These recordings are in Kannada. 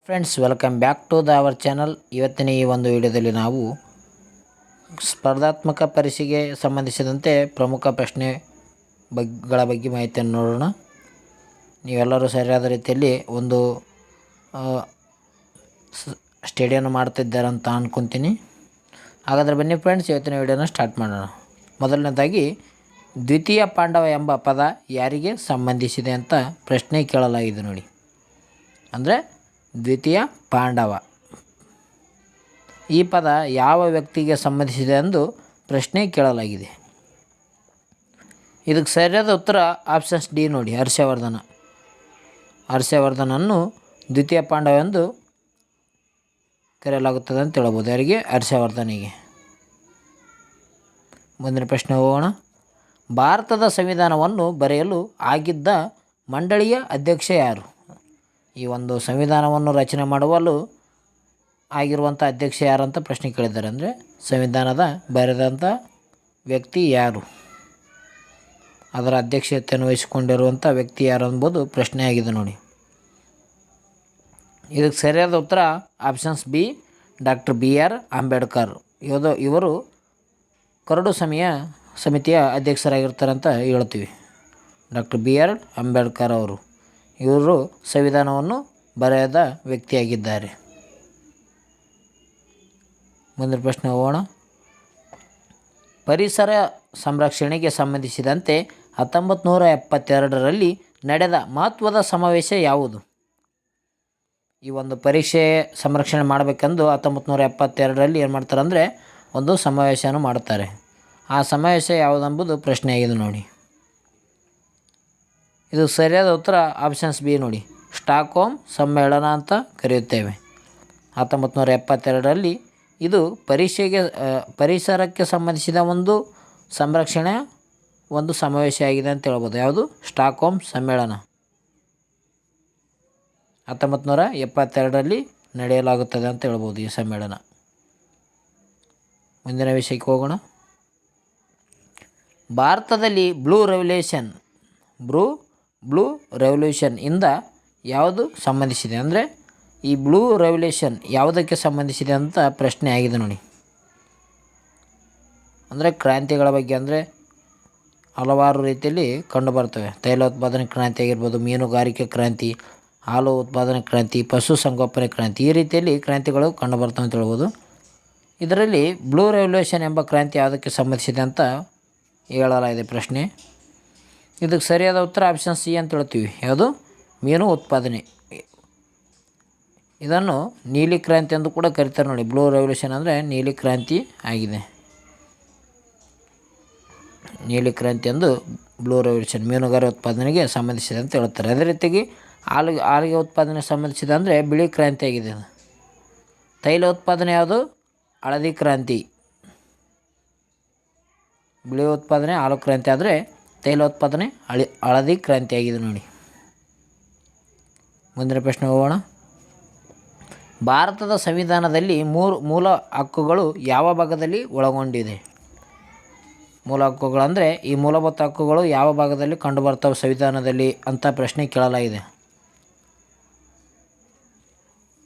Friends, welcome back to our channel. ಇವತ್ತಿನ ಈ ಒಂದು ವಿಡಿಯೋದಲ್ಲಿ ನಾವು ಸ್ಪರ್ಧಾತ್ಮಕ ಪರೀಕ್ಷೆಗೆ ಸಂಬಂಧಿಸಿದಂತೆ ಪ್ರಮುಖ ಪ್ರಶ್ನೆಗಳ ಬಗ್ಗೆ ಮಾಹಿತಿಯನ್ನು ನೋಡೋಣ. ನೀವೆಲ್ಲರೂ ಸರಿಯಾದ ರೀತಿಯಲ್ಲಿ ಒಂದು ಸ್ಟಡಿಯನ್ನು ಮಾಡ್ತಿದ್ದಾರೆ ಅಂತ ಅಂದ್ಕೊತೀನಿ. ಹಾಗಾದರೆ ಬನ್ನಿ ಫ್ರೆಂಡ್ಸ್, ಇವತ್ತಿನ ವಿಡಿಯೋನ ಸ್ಟಾರ್ಟ್ ಮಾಡೋಣ. ಮೊದಲನೇದಾಗಿ, ದ್ವಿತೀಯ ಪಾಂಡವ ಎಂಬ ಪದ ಯಾರಿಗೆ ಸಂಬಂಧಿಸಿದೆ ಅಂತ ಪ್ರಶ್ನೆ ಕೇಳಲಾಗಿದೆ ನೋಡಿ. ಅಂದರೆ ದ್ವಿತೀಯ ಪಾಂಡವ ಈ ಪದ ಯಾವ ವ್ಯಕ್ತಿಗೆ ಸಂಬಂಧಿಸಿದೆ ಎಂದು ಪ್ರಶ್ನೆ ಕೇಳಲಾಗಿದೆ. ಇದಕ್ಕೆ ಸರಿಯಾದ ಉತ್ತರ ಆಪ್ಷನ್ಸ್ ಡಿ ನೋಡಿ, ಹರ್ಷವರ್ಧನ. ಹರ್ಷವರ್ಧನನ್ನು ದ್ವಿತೀಯ ಪಾಂಡವ ಎಂದು ಕರೆಯಲಾಗುತ್ತದೆ ಅಂತ ಹೇಳ್ಬೋದು. ಯಾರಿಗೆ? ಹರ್ಷವರ್ಧನಿಗೆ. ಮುಂದಿನ ಪ್ರಶ್ನೆ ಹೋಗೋಣ. ಭಾರತದ ಸಂವಿಧಾನವನ್ನು ಬರೆಯಲು ಆಗಿದ್ದ ಮಂಡಳಿಯ ಅಧ್ಯಕ್ಷ ಯಾರು? ಈ ಒಂದು ಸಂವಿಧಾನವನ್ನು ರಚನೆ ಮಾಡುವಲು ಆಗಿರುವಂಥ ಅಧ್ಯಕ್ಷ ಯಾರು ಅಂತ ಪ್ರಶ್ನೆ ಕೇಳಿದ್ದಾರೆ. ಅಂದರೆ ಸಂವಿಧಾನದ ಬರೆದಂಥ ವ್ಯಕ್ತಿ ಯಾರು, ಅದರ ಅಧ್ಯಕ್ಷತೆಯನ್ನು ವಹಿಸಿಕೊಂಡಿರುವಂಥ ವ್ಯಕ್ತಿ ಯಾರು ಎಂಬುದು ಪ್ರಶ್ನೆ ಆಗಿದೆ ನೋಡಿ. ಇದಕ್ಕೆ ಸರಿಯಾದ ಉತ್ತರ options B, doctor BR Ambedkar. ಇವರು ಕರಡು ಸಮಿತಿಯ ಅಧ್ಯಕ್ಷರಾಗಿರ್ತಾರೆ ಅಂತ ಹೇಳ್ತೀವಿ. ಡಾಕ್ಟರ್ BR ಅಂಬೇಡ್ಕರ್ ಇವರು ಸಂವಿಧಾನವನ್ನು ಬರೆದ ವ್ಯಕ್ತಿಯಾಗಿದ್ದಾರೆ. ಮುಂದಿನ ಪ್ರಶ್ನೆ ಹೋಗೋಣ. ಪರಿಸರ ಸಂರಕ್ಷಣೆಗೆ ಸಂಬಂಧಿಸಿದಂತೆ 1972ರಲ್ಲಿ ನಡೆದ ಮಹತ್ವದ ಸಮಾವೇಶ ಯಾವುದು? ಈ ಒಂದು ಪರೀಕ್ಷೆ ಸಂರಕ್ಷಣೆ ಮಾಡಬೇಕೆಂದು 1972ರಲ್ಲಿ ಏನು ಮಾಡ್ತಾರೆ ಅಂದರೆ ಒಂದು ಸಮಾವೇಶವನ್ನು ಮಾಡುತ್ತಾರೆ. ಆ ಸಮಾವೇಶ ಯಾವುದೆಂಬುದು ಪ್ರಶ್ನೆಯಾಗಿದೆ ನೋಡಿ. ಇದು ಸರಿಯಾದ ಉತ್ತರ ಆಪ್ಷನ್ಸ್ ಬಿ ನೋಡಿ, ಸ್ಟಾಕ್ಹೋಮ್ ಸಮ್ಮೇಳನ ಅಂತ ಕರೆಯುತ್ತೇವೆ. 1972ರಲ್ಲಿ ಇದು ಪರಿಸರಕ್ಕೆ ಸಂಬಂಧಿಸಿದ ಒಂದು ಸಂರಕ್ಷಣೆ ಒಂದು ಸಮಾವೇಶ ಆಗಿದೆ ಅಂತ ಹೇಳ್ಬೋದು. ಯಾವುದು? ಸ್ಟಾಕ್ಹೋಮ್ ಸಮ್ಮೇಳನ 1972ರಲ್ಲಿ ನಡೆಯಲಾಗುತ್ತದೆ ಅಂತ ಹೇಳ್ಬೋದು ಈ ಸಮ್ಮೇಳನ. ಮುಂದಿನ ವಿಷಯಕ್ಕೆ ಹೋಗೋಣ. ಭಾರತದಲ್ಲಿ ಬ್ಲೂ ರೆವಲ್ಯೂಷನ್ ಇಂದ ಯಾವುದು ಸಂಬಂಧಿಸಿದೆ? ಅಂದರೆ ಈ ಬ್ಲೂ ರೆವಲ್ಯೂಷನ್ ಯಾವುದಕ್ಕೆ ಸಂಬಂಧಿಸಿದೆ ಅಂತ ಪ್ರಶ್ನೆ ಆಗಿದೆ ನೋಡಿ. ಅಂದರೆ ಕ್ರಾಂತಿಗಳ ಬಗ್ಗೆ, ಅಂದರೆ ಹಲವಾರು ರೀತಿಯಲ್ಲಿ ಕಂಡುಬರ್ತವೆ. ತೈಲೋತ್ಪಾದನೆ ಕ್ರಾಂತಿ ಆಗಿರ್ಬೋದು, ಮೀನುಗಾರಿಕೆ ಕ್ರಾಂತಿ, ಹಾಲು ಉತ್ಪಾದನೆ ಕ್ರಾಂತಿ, ಪಶುಸಂಗೋಪನೆ ಕ್ರಾಂತಿ, ಈ ರೀತಿಯಲ್ಲಿ ಕ್ರಾಂತಿಗಳು ಕಂಡುಬರ್ತವೆ ಅಂತ ಹೇಳ್ಬೋದು. ಇದರಲ್ಲಿ ಬ್ಲೂ ರೆವಲ್ಯೂಷನ್ ಎಂಬ ಕ್ರಾಂತಿ ಯಾವುದಕ್ಕೆ ಸಂಬಂಧಿಸಿದೆ ಅಂತ ಹೇಳಲಾಗಿದೆ ಪ್ರಶ್ನೆ. ಇದಕ್ಕೆ ಸರಿಯಾದ ಉತ್ತರ ಆಪ್ಷನ್ ಸಿ ಅಂತ ಹೇಳ್ತೀವಿ. ಯಾವುದು? ಮೀನು ಉತ್ಪಾದನೆ. ಇದನ್ನು ನೀಲಿ ಕ್ರಾಂತಿ ಎಂದು ಕೂಡ ಕರೀತಾರೆ ನೋಡಿ. ಬ್ಲೂ ರೆವಲ್ಯೂಷನ್ ಅಂದರೆ ನೀಲಿ ಕ್ರಾಂತಿ ಆಗಿದೆ. ನೀಲಿ ಕ್ರಾಂತಿ ಎಂದು ಬ್ಲೂ ರೆವಲ್ಯೂಷನ್ ಮೀನುಗಾರಿಕೆ ಉತ್ಪಾದನೆಗೆ ಸಂಬಂಧಿಸಿದೆ ಅಂತ ಹೇಳ್ತಾರೆ. ಅದೇ ರೀತಿಯಾಗಿ ಹಾಲಿಗೆ ಉತ್ಪಾದನೆಗೆ ಸಂಬಂಧಿಸಿದೆ ಅಂದರೆ ಬಿಳಿ ಕ್ರಾಂತಿ ಆಗಿದೆ. ತೈಲ ಉತ್ಪಾದನೆ ಯಾವುದು? ಹಳದಿ ಕ್ರಾಂತಿ. ಬಿಳಿ ಉತ್ಪಾದನೆ ಹಾಲು ಕ್ರಾಂತಿ ಆದರೆ ತೈಲೋತ್ಪಾದನೆ ಹಳದಿ ಕ್ರಾಂತಿ ಆಗಿದೆ ನೋಡಿ. ಮುಂದಿನ ಪ್ರಶ್ನೆ ಹೋಗೋಣ. ಭಾರತದ ಸಂವಿಧಾನದಲ್ಲಿ ಮೂಲ ಹಕ್ಕುಗಳು ಯಾವ ಭಾಗದಲ್ಲಿ ಒಳಗೊಂಡಿದೆ? ಮೂಲ ಹಕ್ಕುಗಳು ಅಂದರೆ ಈ ಮೂಲಭೂತ ಹಕ್ಕುಗಳು ಯಾವ ಭಾಗದಲ್ಲಿ ಕಂಡುಬರ್ತವೆ ಸಂವಿಧಾನದಲ್ಲಿ ಅಂತ ಪ್ರಶ್ನೆ ಕೇಳಲಾಗಿದೆ.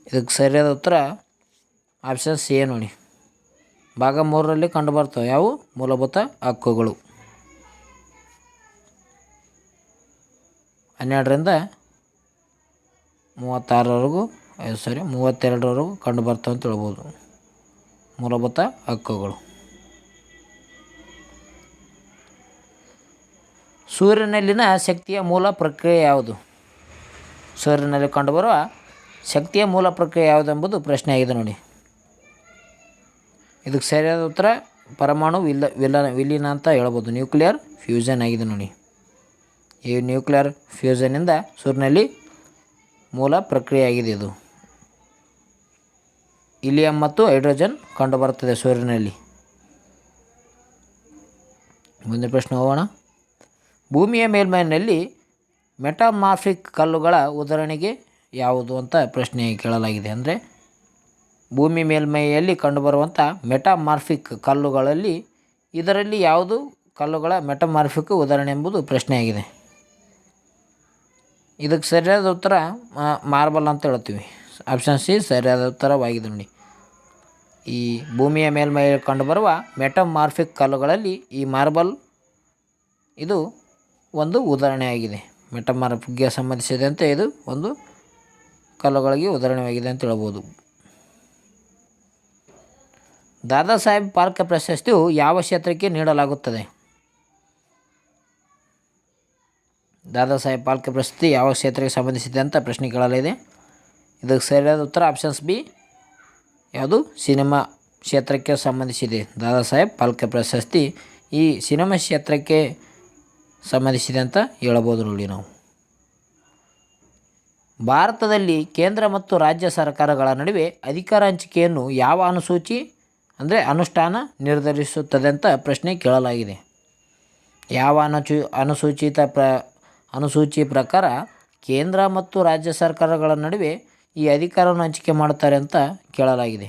ಇದಕ್ಕೆ ಸರಿಯಾದ ಉತ್ತರ ಆಪ್ಷನ್ ಸಿ ನೋಡಿ, ಭಾಗ 3ರಲ್ಲಿ ಕಂಡುಬರ್ತವೆ. ಯಾವುವು? ಮೂಲಭೂತ ಹಕ್ಕುಗಳು. 12ರಿಂದ 32ರವರೆಗೂ ಕಂಡುಬರ್ತವೆ ಅಂತ ಹೇಳ್ಬೋದು ಮೂಲಭೂತ ಹಕ್ಕುಗಳು. ಸೂರ್ಯನಲ್ಲಿನ ಶಕ್ತಿಯ ಮೂಲ ಪ್ರಕ್ರಿಯೆ ಯಾವುದು? ಸೂರ್ಯನಲ್ಲಿ ಕಂಡುಬರುವ ಶಕ್ತಿಯ ಮೂಲ ಪ್ರಕ್ರಿಯೆ ಯಾವುದೆಂಬುದು ಪ್ರಶ್ನೆ ಆಗಿದೆ ನೋಡಿ. ಇದಕ್ಕೆ ಸರಿಯಾದ ಉತ್ತರ ಪರಮಾಣು ವಿಲೀನ ಅಂತ ಹೇಳ್ಬೋದು. ನ್ಯೂಕ್ಲಿಯರ್ ಫ್ಯೂಷನ್ ಆಗಿದೆ ನೋಡಿ. ಈ ನ್ಯೂಕ್ಲಿಯರ್ ಫ್ಯೂಷನ್ನಿಂದ ಸೂರ್ಯನಲ್ಲಿ ಮೂಲ ಪ್ರಕ್ರಿಯೆ ಆಗಿದೆ. ಇದು ಹೀಲಿಯಂ ಮತ್ತು ಹೈಡ್ರೋಜನ್ ಕಂಡುಬರುತ್ತದೆ ಸೂರ್ಯನಲ್ಲಿ. ಮುಂದಿನ ಪ್ರಶ್ನೆ ಹೋಗೋಣ. ಭೂಮಿಯ ಮೇಲ್ಮೈನಲ್ಲಿ ಮೆಟಾಮಾರ್ಫಿಕ್ ಕಲ್ಲುಗಳ ಉದಾಹರಣೆಗೆ ಯಾವುದು ಅಂತ ಪ್ರಶ್ನೆ ಕೇಳಲಾಗಿದೆ. ಅಂದರೆ ಭೂಮಿ ಮೇಲ್ಮೈಯಲ್ಲಿ ಕಂಡುಬರುವಂಥ ಮೆಟಾಮಾರ್ಫಿಕ್ ಕಲ್ಲುಗಳಲ್ಲಿ ಇದರಲ್ಲಿ ಯಾವುದು ಕಲ್ಲುಗಳ ಮೆಟಾಮಾರ್ಫಿಕ್ ಉದಾಹರಣೆ ಎಂಬುದು ಪ್ರಶ್ನೆಯಾಗಿದೆ. ಇದಕ್ಕೆ ಸರಿಯಾದ ಉತ್ತರ ಮಾರ್ಬಲ್ ಅಂತ ಹೇಳ್ತೀವಿ. ಆಪ್ಷನ್ ಸಿ ಸರಿಯಾದ ಉತ್ತರವಾಗಿದೆ ನೋಡಿ. ಈ ಭೂಮಿಯ ಮೇಲ್ಮೈಯಲ್ಲಿ ಕಂಡುಬರುವ ಮೆಟಮಾರ್ಫಿಕ್ ಕಲ್ಲುಗಳಲ್ಲಿ ಈ ಮಾರ್ಬಲ್ ಇದು ಒಂದು ಉದಾಹರಣೆಯಾಗಿದೆ. ಮೆಟಮಾರ್ಫಿಕ್ಗೆ ಸಂಬಂಧಿಸಿದಂತೆ ಇದು ಒಂದು ಕಲ್ಲುಗಳಿಗೆ ಉದಾಹರಣೆಯಾಗಿದೆ ಅಂತ ಹೇಳ್ಬೋದು. ದಾದಾ ಸಾಹೇಬ್ ಫಾಲ್ಕೆ ಪ್ರಶಸ್ತಿಯು ಯಾವ ಕ್ಷೇತ್ರಕ್ಕೆ ನೀಡಲಾಗುತ್ತದೆ? ದಾದಾ ಸಾಹೇಬ್ ಫಾಲ್ಕೆ ಪ್ರಶಸ್ತಿ ಯಾವ ಕ್ಷೇತ್ರಕ್ಕೆ ಸಂಬಂಧಿಸಿದೆ ಅಂತ ಪ್ರಶ್ನೆ ಕೇಳಲಿದೆ. ಇದಕ್ಕೆ ಸರಿಯಾದ ಉತ್ತರ ಆಪ್ಷನ್ಸ್ ಬಿ, ಯಾವುದು ಸಿನಿಮಾ ಕ್ಷೇತ್ರಕ್ಕೆ ಸಂಬಂಧಿಸಿದೆ. ದಾದಾ ಸಾಹೇಬ್ ಫಾಲ್ಕೆ ಪ್ರಶಸ್ತಿ ಈ ಸಿನಿಮಾ ಕ್ಷೇತ್ರಕ್ಕೆ ಸಂಬಂಧಿಸಿದೆ ಅಂತ ಹೇಳಬಹುದು ನೋಡಿ ನಾವು. ಭಾರತದಲ್ಲಿ ಕೇಂದ್ರ ಮತ್ತು ರಾಜ್ಯ ಸರ್ಕಾರಗಳ ನಡುವೆ ಅಧಿಕಾರ ಹಂಚಿಕೆಯನ್ನು ಯಾವ ಅನುಷ್ಠಾನ ನಿರ್ಧರಿಸುತ್ತದೆ ಅಂತ ಪ್ರಶ್ನೆ ಕೇಳಲಾಗಿದೆ. ಯಾವ ಅನುಸೂಚಿ ಪ್ರಕಾರ ಕೇಂದ್ರ ಮತ್ತು ರಾಜ್ಯ ಸರ್ಕಾರಗಳ ನಡುವೆ ಈ ಅಧಿಕಾರವನ್ನು ಹಂಚಿಕೆ ಮಾಡುತ್ತಾರೆ ಅಂತ ಕೇಳಲಾಗಿದೆ.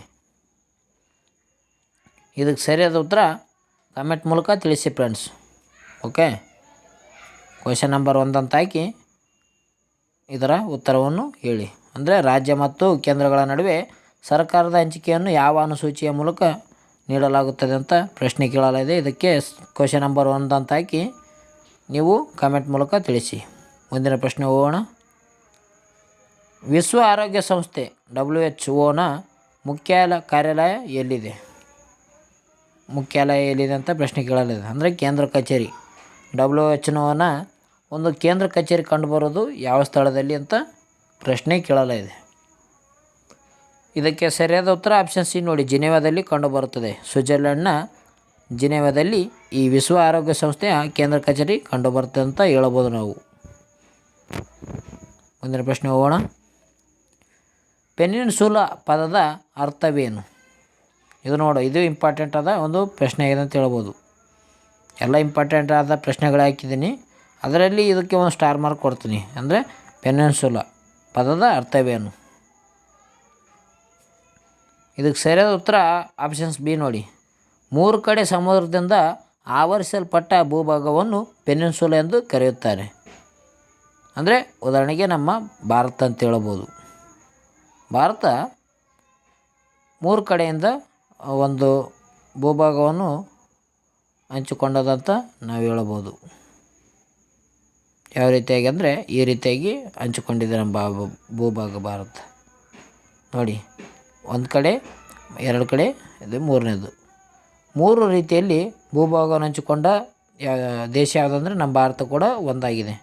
ಇದಕ್ಕೆ ಸರಿಯಾದ ಉತ್ತರ ಕಮೆಂಟ್ ಮೂಲಕ ತಿಳಿಸಿ ಫ್ರೆಂಡ್ಸ್. ಓಕೆ, ಕ್ವೆಶ್ಚನ್ ನಂಬರ್ 1 ಅಂತ ಹಾಕಿ ಇದರ ಉತ್ತರವನ್ನು ಹೇಳಿ. ಅಂದರೆ ರಾಜ್ಯ ಮತ್ತು ಕೇಂದ್ರಗಳ ನಡುವೆ ಸರ್ಕಾರದ ಹಂಚಿಕೆಯನ್ನು ಯಾವ ಅನುಸೂಚಿಯ ಮೂಲಕ ನೀಡಲಾಗುತ್ತದೆ ಅಂತ ಪ್ರಶ್ನೆ ಕೇಳಲಾಗಿದೆ. ಇದಕ್ಕೆ ಕ್ವೆಶ್ಚನ್ ನಂಬರ್ 1 ಅಂತ ಹಾಕಿ ನೀವು ಕಮೆಂಟ್ ಮೂಲಕ ತಿಳಿಸಿ. ಮುಂದಿನ ಪ್ರಶ್ನೆ ಹೋಗೋಣ. ವಿಶ್ವ ಆರೋಗ್ಯ ಸಂಸ್ಥೆ WHO ಮುಖ್ಯ ಕಾರ್ಯಾಲಯ ಎಲ್ಲಿದೆ? ಮುಖ್ಯಾಲಯ ಎಲ್ಲಿದೆ ಅಂತ ಪ್ರಶ್ನೆ ಕೇಳಲಾಗಿದೆ. ಅಂದರೆ ಕೇಂದ್ರ ಕಚೇರಿ. WHO ಒಂದು ಕೇಂದ್ರ ಕಚೇರಿ ಕಂಡುಬರೋದು ಯಾವ ಸ್ಥಳದಲ್ಲಿ ಅಂತ ಪ್ರಶ್ನೆ ಕೇಳಲಾಗಿದೆ. ಇದಕ್ಕೆ ಸರಿಯಾದ ಉತ್ತರ ಆಪ್ಷನ್ ಸಿ ನೋಡಿ, ಜಿನೆವಾದಲ್ಲಿ ಕಂಡುಬರುತ್ತದೆ. ಸ್ವಿಟ್ಜರ್ಲೆಂಡ್ನ ಜಿನೆವಾದಲ್ಲಿ ಈ ವಿಶ್ವ ಆರೋಗ್ಯ ಸಂಸ್ಥೆಯ ಕೇಂದ್ರ ಕಚೇರಿ ಕಂಡುಬರುತ್ತೆ ಅಂತ ಹೇಳಬಹುದು ನಾವು. ಮುಂದಿನ ಪ್ರಶ್ನೆ ಹೋಗೋಣ. ಪೆನಿನ್ಸುಲಾ ಪದದ ಅರ್ಥವೇನು? ಇದು ಇಂಪಾರ್ಟೆಂಟ್ ಆದ ಒಂದು ಪ್ರಶ್ನೆ ಆಗಿದೆ ಅಂತ ಹೇಳ್ಬೋದು. ಎಲ್ಲ ಇಂಪಾರ್ಟೆಂಟ್ ಆದ ಪ್ರಶ್ನೆಗಳು ಹಾಕಿದ್ದೀನಿ, ಅದರಲ್ಲಿ ಇದಕ್ಕೆ ಒಂದು ಸ್ಟಾರ್ ಮಾರ್ಕ್ ಕೊಡ್ತೀನಿ. ಅಂದರೆ ಪೆನಿನ್ಸುಲಾ ಪದದ ಅರ್ಥವೇನು? ಇದಕ್ಕೆ ಸರಿಯಾದ ಉತ್ತರ ಆಪ್ಷನ್ಸ್ ಬಿ ನೋಡಿ, 3 ಕಡೆ ಸಮುದ್ರದಿಂದ ಆವರಿಸಲ್ಪಟ್ಟ ಭೂಭಾಗವನ್ನು ಪೆನಿನ್ಸುಲಾ ಎಂದು ಕರೆಯುತ್ತಾರೆ. ಅಂದರೆ ಉದಾಹರಣೆಗೆ ನಮ್ಮ ಭಾರತ ಅಂತ ಹೇಳ್ಬೋದು. ಭಾರತ 3 ಕಡೆಯಿಂದ ಒಂದು ಭೂಭಾಗವನ್ನು ಹಂಚಿಕೊಂಡದಂತ ನಾವು ಹೇಳಬಹುದು. ಯಾವ ರೀತಿಯಾಗಿ ಅಂದರೆ ಈ ರೀತಿಯಾಗಿ ಹಂಚಿಕೊಂಡಿದೆ ನಮ್ಮ ಭೂಭಾಗ ಭಾರತ ನೋಡಿ. 1 ಕಡೆ, 2 ಕಡೆ, ಇದು 3ನೇದು. 3 ರೀತಿಯಲ್ಲಿ ಭೂಭಾಗವನ್ನು ಹಂಚಿಕೊಂಡ ದೇಶ ಯಾವುದಂದರೆ ನಮ್ಮ ಭಾರತ ಕೂಡ ಒಂದಾಗಿದೆ.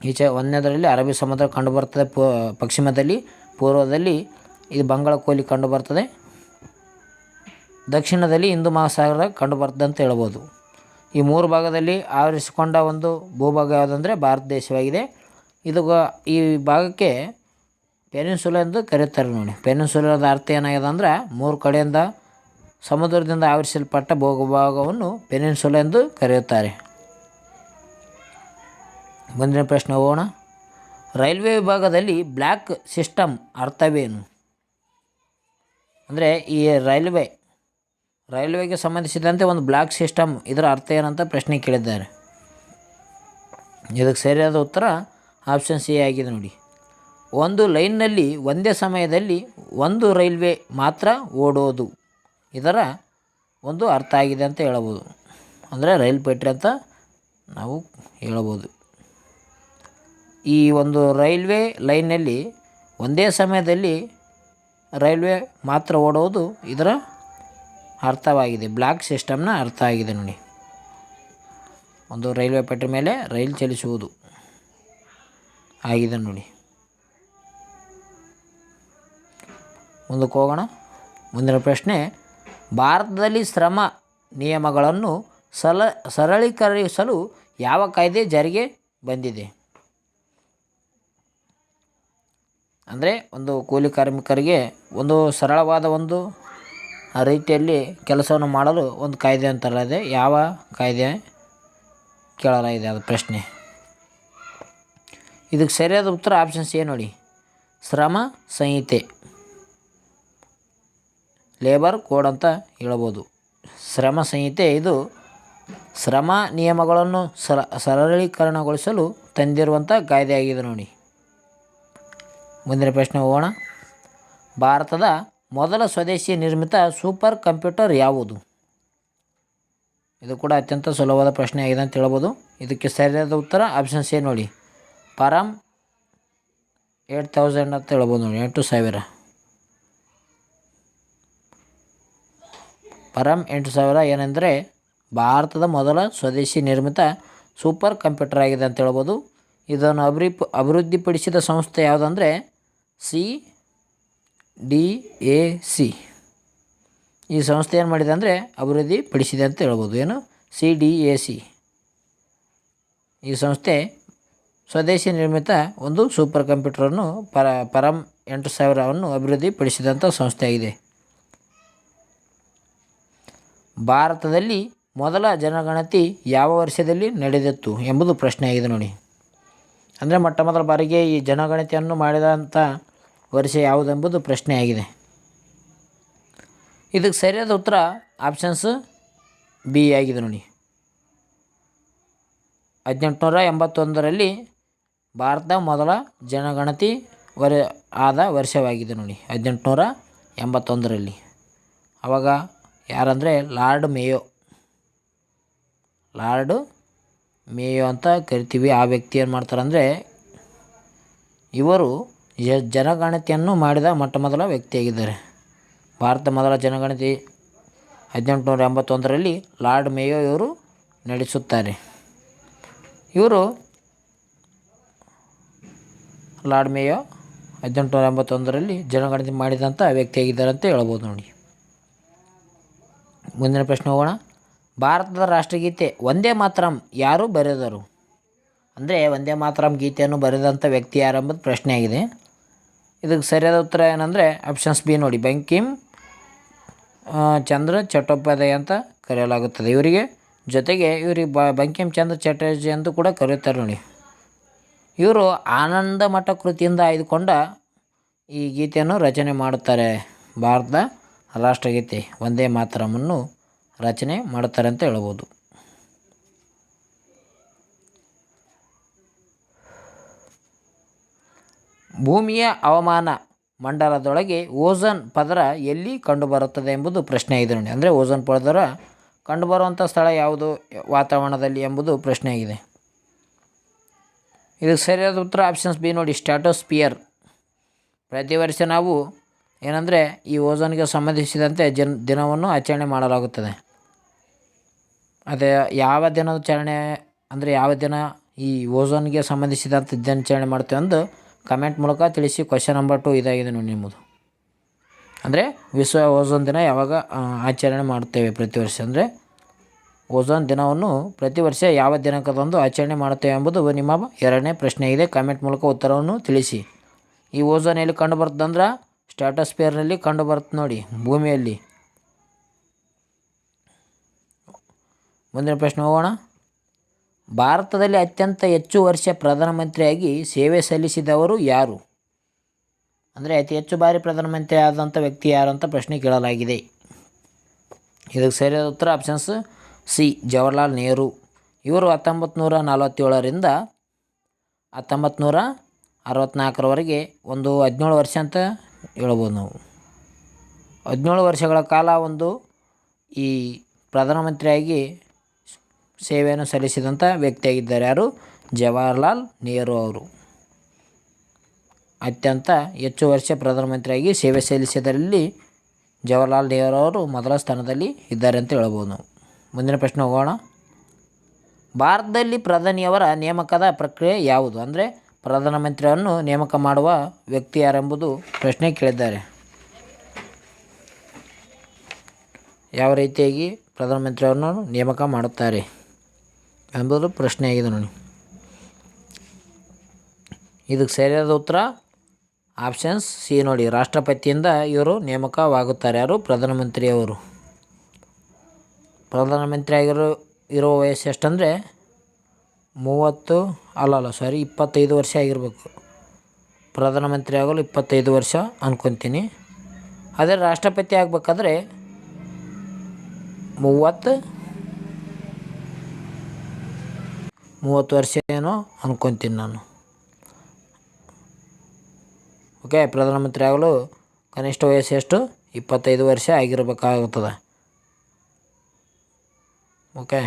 ಈಚೆ 1ನೇದರಲ್ಲಿ ಅರಬ್ಬಿ ಸಮುದ್ರ ಕಂಡುಬರ್ತದೆ, ಪಶ್ಚಿಮದಲ್ಲಿ, ಪೂರ್ವದಲ್ಲಿ ಇದು ಬಂಗಾಳ ಕೊಲ್ಲಿ ಕಂಡುಬರ್ತದೆ, ದಕ್ಷಿಣದಲ್ಲಿ ಹಿಂದೂ ಮಹಾಸಾಗರ ಕಂಡುಬರ್ತದೆ ಅಂತ ಹೇಳ್ಬೋದು. ಈ 3 ಭಾಗದಲ್ಲಿ ಆವರಿಸಿಕೊಂಡ ಒಂದು ಭೂಭಾಗ ಯಾವುದಂದರೆ ಭಾರತ ದೇಶವಾಗಿದೆ. ಈ ಭಾಗಕ್ಕೆ ಪೆನಿನ್ಸುಲಾ ಎಂದು ಕರೆಯುತ್ತಾರೆ ನೋಡಿ. ಪೆನಿನ್ಸುಲಾದ ಅರ್ಥ ಏನಾಗಿದೆ ಅಂದರೆ 3 ಕಡೆಯಿಂದ ಸಮುದ್ರದಿಂದ ಆವರಿಸಲ್ಪಟ್ಟ ಭೂಭಾಗವನ್ನು ಪೆನಿನ್ಸುಲಾ ಎಂದು ಕರೆಯುತ್ತಾರೆ. ಮುಂದಿನ ಪ್ರಶ್ನೆ ಹೋಗೋಣ. ರೈಲ್ವೆ ವಿಭಾಗದಲ್ಲಿ ಬ್ಲಾಕ್ ಸಿಸ್ಟಮ್ ಅರ್ಥವೇನು? ಅಂದರೆ ಈ ರೈಲ್ವೆಗೆ ಸಂಬಂಧಿಸಿದಂತೆ ಒಂದು ಬ್ಲಾಕ್ ಸಿಸ್ಟಮ್, ಇದರ ಅರ್ಥ ಏನಂತ ಪ್ರಶ್ನೆ ಕೇಳಿದ್ದಾರೆ. ಇದಕ್ಕೆ ಸರಿಯಾದ ಉತ್ತರ ಆಪ್ಷನ್ ಸಿ ಆಗಿದೆ ನೋಡಿ. ಒಂದು ಲೈನ್ನಲ್ಲಿ ಒಂದೇ ಸಮಯದಲ್ಲಿ ಒಂದು ರೈಲ್ವೆ ಮಾತ್ರ ಓಡೋದು, ಇದರ ಒಂದು ಅರ್ಥ ಆಗಿದೆ ಅಂತ ಹೇಳಬಹುದು. ಅಂದರೆ ರೈಲ್ ಪಟ್ರಿ ಅಂತ ನಾವು ಹೇಳಬಹುದು. ಈ ಒಂದು ರೈಲ್ವೆ ಲೈನ್ನಲ್ಲಿ ಒಂದೇ ಸಮಯದಲ್ಲಿ ರೈಲ್ವೆ ಮಾತ್ರ ಓಡುವುದು ಇದರ ಅರ್ಥವಾಗಿದೆ. ಬ್ಲಾಕ್ ಸಿಸ್ಟಮ್ನ ಅರ್ಥ ಆಗಿದೆ ನೋಡಿ. ಒಂದು ರೈಲ್ವೆ ಪಟ್ರಿ ಮೇಲೆ ರೈಲು ಚಲಿಸುವುದು ಆಗಿದೆ ನೋಡಿ. ಮುಂದಕ್ಕೆ ಹೋಗೋಣ. ಮುಂದಿನ ಪ್ರಶ್ನೆ, ಭಾರತದಲ್ಲಿ ಶ್ರಮ ನಿಯಮಗಳನ್ನು ಸರಳೀಕರಿಸಲು ಯಾವ ಕಾಯ್ದೆ ಜಾರಿಗೆ ಬಂದಿದೆ? ಅಂದರೆ ಒಂದು ಕೂಲಿ ಕಾರ್ಮಿಕರಿಗೆ ಒಂದು ಸರಳವಾದ ಒಂದು ರೀತಿಯಲ್ಲಿ ಕೆಲಸವನ್ನು ಮಾಡಲು ಒಂದು ಕಾಯ್ದೆ ಅಂತರಲಿದೆ. ಯಾವ ಕಾಯ್ದೆ ಕೇಳಲಾಗಿದೆ ಅದು ಪ್ರಶ್ನೆ. ಇದಕ್ಕೆ ಸರಿಯಾದ ಉತ್ತರ ಆಪ್ಷನ್ ಸಿ ನೋಡಿ, ಶ್ರಮ ಸಂಹಿತೆ, ಲೇಬರ್ ಕೋಡ್ ಅಂತ ಹೇಳ್ಬೋದು. ಶ್ರಮ ಸಂಹಿತೆ ಇದು ಶ್ರಮ ನಿಯಮಗಳನ್ನು ಸರಳೀಕರಣಗೊಳಿಸಲು ತಂದಿರುವಂಥ ಕಾಯ್ದೆ ಆಗಿದೆ ನೋಡಿ. ಮುಂದಿನ ಪ್ರಶ್ನೆ ಹೋಗೋಣ. ಭಾರತದ ಮೊದಲ ಸ್ವದೇಶಿ ನಿರ್ಮಿತ ಸೂಪರ್ ಕಂಪ್ಯೂಟರ್ ಯಾವುದು? ಇದು ಕೂಡ ಅತ್ಯಂತ ಸುಲಭವಾದ ಪ್ರಶ್ನೆ ಆಗಿದೆ ಅಂತ ಹೇಳ್ಬೋದು. ಇದಕ್ಕೆ ಸರಿಯಾದ ಉತ್ತರ ಆಪ್ಷನ್ ಸಿ ನೋಡಿ, ಪರಮ್ 8000 ಅಂತ ಹೇಳ್ಬೋದು ನೋಡಿ, 8000. ಪರಮ್ 8000 ಏನೆಂದರೆ ಭಾರತದ ಮೊದಲ ಸ್ವದೇಶಿ ನಿರ್ಮಿತ ಸೂಪರ್ ಕಂಪ್ಯೂಟರ್ ಆಗಿದೆ ಅಂತ ಹೇಳ್ಬೋದು. ಇದನ್ನು ಅಭಿವೃದ್ಧಿಪಡಿಸಿದ ಸಂಸ್ಥೆ ಯಾವುದಂದರೆ CDAC. ಈ ಸಂಸ್ಥೆ ಏನು ಮಾಡಿದೆ ಅಂದರೆ ಅಭಿವೃದ್ಧಿಪಡಿಸಿದೆ ಅಂತ ಹೇಳ್ಬೋದು. ಏನು CDAC. ಈ ಸಂಸ್ಥೆ ಸ್ವದೇಶಿ ನಿರ್ಮಿತ ಒಂದು ಸೂಪರ್ ಕಂಪ್ಯೂಟರನ್ನು ಪರಮ್ 8000 ಅಭಿವೃದ್ಧಿಪಡಿಸಿದಂಥ ಸಂಸ್ಥೆಯಾಗಿದೆ. ಭಾರತದಲ್ಲಿ ಮೊದಲ ಜನಗಣತಿ ಯಾವ ವರ್ಷದಲ್ಲಿ ನಡೆದಿತ್ತು ಎಂಬುದು ಪ್ರಶ್ನೆಯಾಗಿದೆ ನೋಡಿ. ಅಂದರೆ ಮೊಟ್ಟ ಮೊದಲ ಬಾರಿಗೆ ಈ ಜನಗಣತಿಯನ್ನು ಮಾಡಿದಂಥ ವರ್ಷ ಯಾವುದೆಂಬುದು ಪ್ರಶ್ನೆಯಾಗಿದೆ. ಇದಕ್ಕೆ ಸರಿಯಾದ ಉತ್ತರ ಆಪ್ಷನ್ಸ್ ಬಿ ಆಗಿದೆ ನೋಡಿ. 1881ರಲ್ಲಿ ಭಾರತದ ಮೊದಲ ಜನಗಣತಿ ಆದ ವರ್ಷವಾಗಿದೆ ನೋಡಿ, 1881ರಲ್ಲಿ. ಆವಾಗ ಯಾರಂದರೆ ಲಾರ್ಡ್ ಮೇಯೋ ಅಂತ ಕರಿತೀವಿ. ಆ ವ್ಯಕ್ತಿ ಏನು ಮಾಡ್ತಾರೆ ಅಂದರೆ ಇವರು ಜನಗಣತಿಯನ್ನು ಮಾಡಿದ ಮೊಟ್ಟ ಮೊದಲ ವ್ಯಕ್ತಿಯಾಗಿದ್ದಾರೆ. ಭಾರತ ಮೊದಲ ಜನಗಣತಿ 1881ರಲ್ಲಿ ಲಾರ್ಡ್ ಮೇಯೋ ಇವರು ನಡೆಸುತ್ತಾರೆ. ಲಾರ್ಡ್ ಮೇಯೋ 1881ರಲ್ಲಿ ಜನಗಣತಿ ಮಾಡಿದಂಥ ವ್ಯಕ್ತಿಯಾಗಿದ್ದಾರೆ ಅಂತ ಹೇಳ್ಬೋದು ನೋಡಿ. ಮುಂದಿನ ಪ್ರಶ್ನೆ ಹೋಗೋಣ. ಭಾರತದ ರಾಷ್ಟ್ರಗೀತೆ ವಂದೇ ಮಾತರಂ ಯಾರು ಬರೆದರು? ಅಂದರೆ ವಂದೇ ಮಾತರಂ ಗೀತೆಯನ್ನು ಬರೆದಂಥ ವ್ಯಕ್ತಿ ಯಾರೆಂಬುದು ಪ್ರಶ್ನೆಯಾಗಿದೆ. ಇದಕ್ಕೆ ಸರಿಯಾದ ಉತ್ತರ ಏನಂದರೆ ಆಪ್ಷನ್ಸ್ ಬಿ ನೋಡಿ, ಬಂಕಿಮ್ ಚಂದ್ರ ಚಟ್ಟೋಪಾಧ್ಯಾಯ ಅಂತ ಕರೆಯಲಾಗುತ್ತದೆ. ಜೊತೆಗೆ ಬಂಕಿಮ್ ಚಂದ್ರ ಚಟರ್ಜಿ ಎಂದು ಕೂಡ ಕರೆಯುತ್ತಾರೆ ನೋಡಿ. ಇವರು ಆನಂದ ಮಠ ಕೃತಿಯಿಂದ ಆಯ್ದುಕೊಂಡ ಈ ಗೀತೆಯನ್ನು ರಚನೆ ಮಾಡುತ್ತಾರೆ. ಭಾರತದ ರಾಷ್ಟ್ರಗೀತೆ ವಂದೇ ಮಾತರಮನ್ನು ರಚನೆ ಮಾಡುತ್ತಾರೆ ಅಂತ ಹೇಳ್ಬೋದು. ಭೂಮಿಯ ಹವಾಮಾನ ಮಂಡಲದೊಳಗೆ ಓಝೋನ್ ಪದರ ಎಲ್ಲಿ ಕಂಡುಬರುತ್ತದೆ ಎಂಬುದು ಪ್ರಶ್ನೆ ಇದೆ ನೋಡಿ. ಅಂದರೆ ಓಝೋನ್ ಪದರ ಕಂಡುಬರುವಂಥ ಸ್ಥಳ ಯಾವುದು ವಾತಾವರಣದಲ್ಲಿ ಎಂಬುದು ಪ್ರಶ್ನೆಯಾಗಿದೆ. ಇದಕ್ಕೆ ಸರಿಯಾದ ಉತ್ತರ ಆಪ್ಷನ್ಸ್ ಬಿ ನೋಡಿ, ಸ್ಟ್ರಾಟೋಸ್ಫಿಯರ್. ಪ್ರತಿ ವರ್ಷ ನಾವು ಏನಂದರೆ ಈ ಓಝೋನ್ಗೆ ಸಂಬಂಧಿಸಿದಂತೆ ದಿನವನ್ನು ಆಚರಣೆ ಮಾಡಲಾಗುತ್ತದೆ. ಅದೇ ಯಾವ ದಿನಾಚರಣೆ ಅಂದರೆ ಯಾವ ದಿನ ಈ ಓಝೋನ್ಗೆ ಸಂಬಂಧಿಸಿದಂಥ ದಿನಾಚರಣೆ ಮಾಡ್ತೇವೆ ಎಂದು ಕಮೆಂಟ್ ಮೂಲಕ ತಿಳಿಸಿ. ಕ್ವಶನ್ ನಂಬರ್ 2 ಇದಾಗಿದೆ ನೋಡಿ ನಿಮ್ಮದು. ಅಂದರೆ ವಿಶ್ವ ಓಝೋನ್ ದಿನ ಯಾವಾಗ ಆಚರಣೆ ಮಾಡುತ್ತೇವೆ ಪ್ರತಿ ವರ್ಷ, ಅಂದರೆ ಓಝೋನ್ ದಿನವನ್ನು ಪ್ರತಿ ವರ್ಷ ಯಾವ ದಿನಾಂಕದಂದು ಆಚರಣೆ ಮಾಡುತ್ತೇವೆ ಎಂಬುದು ನಿಮ್ಮ 2ನೇ ಪ್ರಶ್ನೆ ಇದೆ. ಕಾಮೆಂಟ್ ಮೂಲಕ ಉತ್ತರವನ್ನು ತಿಳಿಸಿ. ಈ ಓಝೋನ್ ಎಲ್ಲಿ ಕಂಡುಬರ್ತದಂದ್ರೆ ಸ್ಟ್ರಾಟೋಸ್ಫಿಯರ್ನಲ್ಲಿ ಕಂಡುಬರುತ್ತೆ ನೋಡಿ, ಭೂಮಿಯಲ್ಲಿ. ಮುಂದಿನ ಪ್ರಶ್ನೆ ಹೋಗೋಣ. ಭಾರತದಲ್ಲಿ ಅತ್ಯಂತ ಹೆಚ್ಚು ವರ್ಷ ಪ್ರಧಾನಮಂತ್ರಿಯಾಗಿ ಸೇವೆ ಸಲ್ಲಿಸಿದವರು ಯಾರು? ಅಂದರೆ ಅತಿ ಹೆಚ್ಚು ಬಾರಿ ಪ್ರಧಾನಮಂತ್ರಿ ಆದಂಥ ವ್ಯಕ್ತಿ ಯಾರು ಅಂತ ಪ್ರಶ್ನೆ ಕೇಳಲಾಗಿದೆ. ಇದಕ್ಕೆ ಸರಿಯಾದ ಉತ್ತರ ಆಪ್ಷನ್ಸ್ ಸಿ, ಜವಾಹರ್ಲಾಲ್ ನೆಹರು. ಇವರು 1947ರಿಂದ 1964ರವರೆಗೆ ಒಂದು 17 ವರ್ಷ ಅಂತ ಹೇಳ್ಬೋದು ನಾವು. 17 ವರ್ಷಗಳ ಕಾಲ ಈ ಪ್ರಧಾನಮಂತ್ರಿಯಾಗಿ ಸೇವೆಯನ್ನು ಸಲ್ಲಿಸಿದಂಥ ವ್ಯಕ್ತಿಯಾಗಿದ್ದಾರೆ. ಯಾರು? ಜವಾಹರ್ಲಾಲ್ ನೆಹರು ಅವರು. ಅತ್ಯಂತ ಹೆಚ್ಚು ವರ್ಷ ಪ್ರಧಾನಮಂತ್ರಿಯಾಗಿ ಸೇವೆ ಸಲ್ಲಿಸಿದರಲ್ಲಿ ಜವಾಹರ್ಲಾಲ್ ನೆಹರು ಅವರು ಮೊದಲ ಸ್ಥಾನದಲ್ಲಿ ಇದ್ದಾರೆ ಅಂತ ಹೇಳ್ಬೋದು ನಾವು. ಮುಂದಿನ ಪ್ರಶ್ನೆ ಹೋಗೋಣ. ಭಾರತದಲ್ಲಿ ಪ್ರಧಾನಿಯವರ ನೇಮಕದ ಪ್ರಕ್ರಿಯೆ ಯಾವುದು? ಅಂದರೆ ಪ್ರಧಾನಮಂತ್ರಿಯನ್ನು ನೇಮಕ ಮಾಡುವ ವ್ಯಕ್ತಿ ಯಾರೆಂಬುದು ಪ್ರಶ್ನೆ ಕೇಳಿದ್ದಾರೆ. ಯಾವ ರೀತಿಯಾಗಿ ಪ್ರಧಾನಮಂತ್ರಿಯವರನ್ನು ನೇಮಕ ಮಾಡುತ್ತಾರೆ ಎಂಬುದು ಪ್ರಶ್ನೆಯಾಗಿದೆ ನೋಡಿ. ಇದಕ್ಕೆ ಸರಿಯಾದ ಉತ್ತರ ಆಪ್ಷನ್ಸ್ ಸಿ ನೋಡಿ, ರಾಷ್ಟ್ರಪತಿಯಿಂದ ಇವರು ನೇಮಕವಾಗುತ್ತಾರೆ. ಯಾರು? ಪ್ರಧಾನಮಂತ್ರಿಯವರು. ಪ್ರಧಾನಮಂತ್ರಿ ಇರೋ ವಯಸ್ಸು ಎಷ್ಟಂದರೆ 25 ವರ್ಷ ಆಗಿರಬೇಕು. ಪ್ರಧಾನಮಂತ್ರಿ ಆಗಲು 25 ವರ್ಷ ಅಂದ್ಕೊತೀನಿ. ಅದೇ ರಾಷ್ಟ್ರಪತಿ ಆಗಬೇಕಾದ್ರೆ 30 ವರ್ಷ ಏನೋ ಅಂದ್ಕೊತೀನಿ ನಾನು. ಓಕೆ, ಪ್ರಧಾನಮಂತ್ರಿ ಆಗಲು ಕನಿಷ್ಠ ವಯಸ್ಸು ಎಷ್ಟು? 25 ವರ್ಷ ಆಗಿರಬೇಕಾಗುತ್ತದೆ. ಓಕೆ,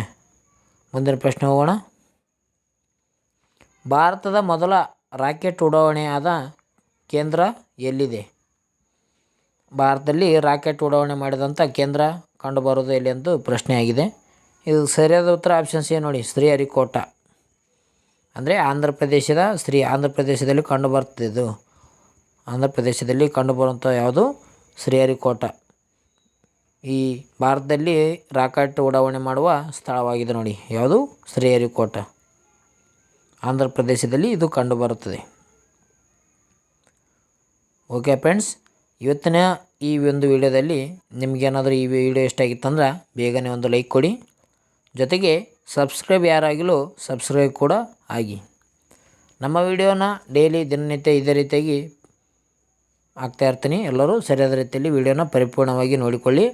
ಮುಂದಿನ ಪ್ರಶ್ನೆ ಹೋಗೋಣ. ಭಾರತದ ಮೊದಲ ರಾಕೆಟ್ ಉಡಾವಣೆಯಾದ ಕೇಂದ್ರ ಎಲ್ಲಿದೆ? ಭಾರತದಲ್ಲಿ ರಾಕೆಟ್ ಉಡಾವಣೆ ಮಾಡಿದಂಥ ಕೇಂದ್ರ ಕಂಡುಬರೋದು ಎಲ್ಲಿ ಎಂದು ಪ್ರಶ್ನೆಯಾಗಿದೆ. ಇದು ಸರಿಯಾದ ಉತ್ತರ ಆಪ್ಷನ್ ಸಿ ನೋಡಿ, ಶ್ರೀಹರಿಕೋಟ. ಅಂದರೆ ಆಂಧ್ರ ಪ್ರದೇಶದಲ್ಲಿ ಕಂಡುಬರ್ತದೆ. ಇದು ಆಂಧ್ರ ಪ್ರದೇಶದಲ್ಲಿ ಕಂಡುಬರುವಂಥ ಯಾವುದು? ಶ್ರೀಹರಿಕೋಟ. ಈ ಭಾರತದಲ್ಲಿ ರಾಕೆಟ್ ಉಡಾವಣೆ ಮಾಡುವ ಸ್ಥಳವಾಗಿದೆ ನೋಡಿ. ಯಾವುದು? ಶ್ರೀಹರಿಕೋಟ. ಆಂಧ್ರ ಪ್ರದೇಶದಲ್ಲಿ ಇದು ಕಂಡುಬರುತ್ತದೆ. ಓಕೆ ಫ್ರೆಂಡ್ಸ್, ಇವತ್ತಿನ ಈ ಒಂದು ವಿಡಿಯೋದಲ್ಲಿ ನಿಮಗೇನಾದರೂ ಈ ವಿಡಿಯೋ ಇಷ್ಟ ಆಗಿತ್ತಂದ್ರೆ ಬೇಗನೆ ಒಂದು ಲೈಕ್ ಕೊಡಿ. ಜೊತೆಗೆ ಸಬ್ಸ್ಕ್ರೈಬ್ ಯಾರಾಗಿಲ್ಲೋ ಸಬ್ಸ್ಕ್ರೈಬ್ ಕೂಡ ಆಗಿ. ನಮ್ಮ ವಿಡಿಯೋನ ಡೈಲಿ ದಿನನಿತ್ಯ ಇದೇ ರೀತಿಯಾಗಿ ಹಾಕ್ತಾಯಿರ್ತೀನಿ. ಎಲ್ಲರೂ ಸರಿಯಾದ ರೀತಿಯಲ್ಲಿ ವಿಡಿಯೋನ ಪರಿಪೂರ್ಣವಾಗಿ ನೋಡಿಕೊಳ್ಳಿ.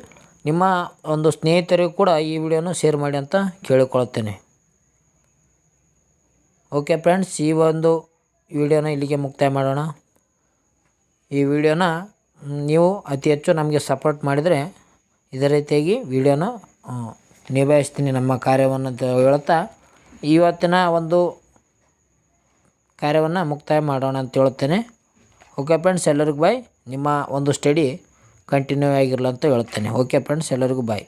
ನಿಮ್ಮ ಒಂದು ಸ್ನೇಹಿತರಿಗೂ ಕೂಡ ಈ ವಿಡಿಯೋನ ಶೇರ್ ಮಾಡಿ ಅಂತ ಕೇಳಿಕೊಳ್ಳುತ್ತೇನೆ. ಓಕೆ ಫ್ರೆಂಡ್ಸ್, ಈ ಒಂದು ವಿಡಿಯೋನ ಇಲ್ಲಿಗೆ ಮುಕ್ತಾಯ ಮಾಡೋಣ. ಈ ವಿಡಿಯೋನ ನೀವು ಅತಿ ಹೆಚ್ಚು ನಮಗೆ ಸಪೋರ್ಟ್ ಮಾಡಿದರೆ ಇದೇ ರೀತಿಯಾಗಿ ವಿಡಿಯೋನ ನಿಭಾಯಿಸ್ತೀನಿ ನಮ್ಮ ಕಾರ್ಯವನ್ನು ಅಂತ ಹೇಳುತ್ತಾ ಇವತ್ತಿನ ಒಂದು ಕಾರ್ಯವನ್ನು ಮುಕ್ತಾಯ ಮಾಡೋಣ ಅಂತ ಹೇಳುತ್ತೇನೆ. ಓಕೆ ಫ್ರೆಂಡ್ಸ್, ಎಲ್ಲರಿಗೂ ಬಾಯ್. ನಿಮ್ಮ ಒಂದು ಸ್ಟಡಿ ಕಂಟಿನ್ಯೂ ಆಗಿರಲಿ ಅಂತ ಹೇಳುತ್ತೇನೆ. ಓಕೆ ಫ್ರೆಂಡ್ಸ್, ಎಲ್ಲರಿಗೂ ಬಾಯ್.